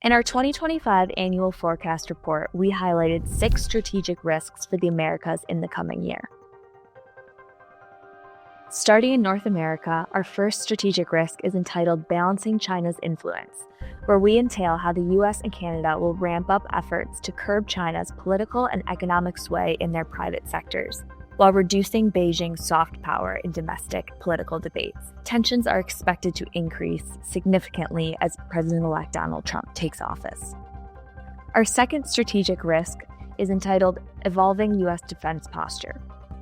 In our 2025 annual forecast report, we highlighted 6 strategic risks for the Americas in the coming year. Starting in North America, our first strategic risk is entitled Balancing China's Influence, where we entail how the US and Canada will ramp up efforts to curb China's political and economic sway in their private sectors, while reducing Beijing's soft power in domestic political debates. Tensions are expected to increase significantly as President-elect Donald Trump takes office. Our second strategic risk is entitled Evolving U.S. Defense Posture.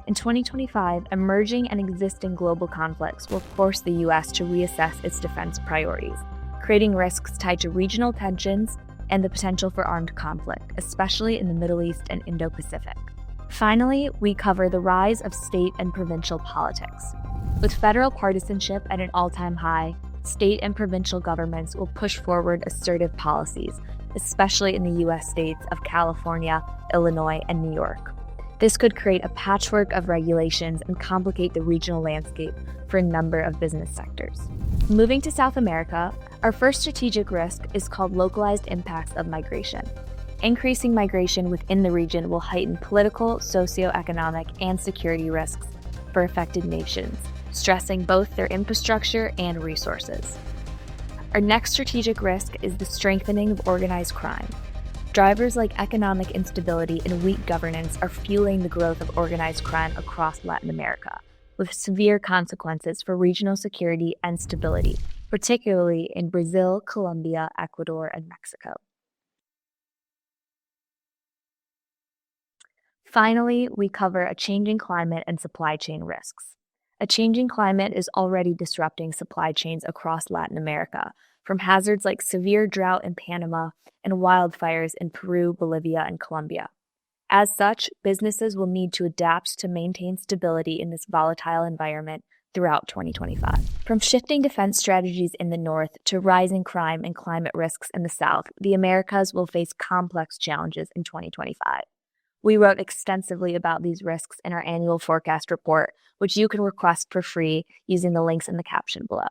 In 2025, emerging and existing global conflicts will force the U.S. to reassess its defense priorities, creating risks tied to regional tensions and the potential for armed conflict, especially in the Middle East and Indo-Pacific. Finally, we cover the rise of state and provincial politics. With federal partisanship at an all-time high, state and provincial governments will push forward assertive policies, especially in the U.S. states of California, Illinois, and New York. This could create a patchwork of regulations and complicate the regional landscape for a number of business sectors. Moving to South America, our first strategic risk is called localized impacts of migration. Increasing migration within the region will heighten political, socioeconomic, and security risks for affected nations, stressing both their infrastructure and resources. Our next strategic risk is the strengthening of organized crime. Drivers like economic instability and weak governance are fueling the growth of organized crime across Latin America, with severe consequences for regional security and stability, particularly in Brazil, Colombia, Ecuador, and Mexico. Finally, we cover a changing climate and supply chain risks. A changing climate is already disrupting supply chains across Latin America, from hazards like severe drought in Panama and wildfires in Peru, Bolivia, and Colombia. As such, businesses will need to adapt to maintain stability in this volatile environment throughout 2025. From shifting defense strategies in the north to rising crime and climate risks in the south, the Americas will face complex challenges in 2025. We wrote extensively about these risks in our annual forecast report, which you can request for free using the links in the caption below.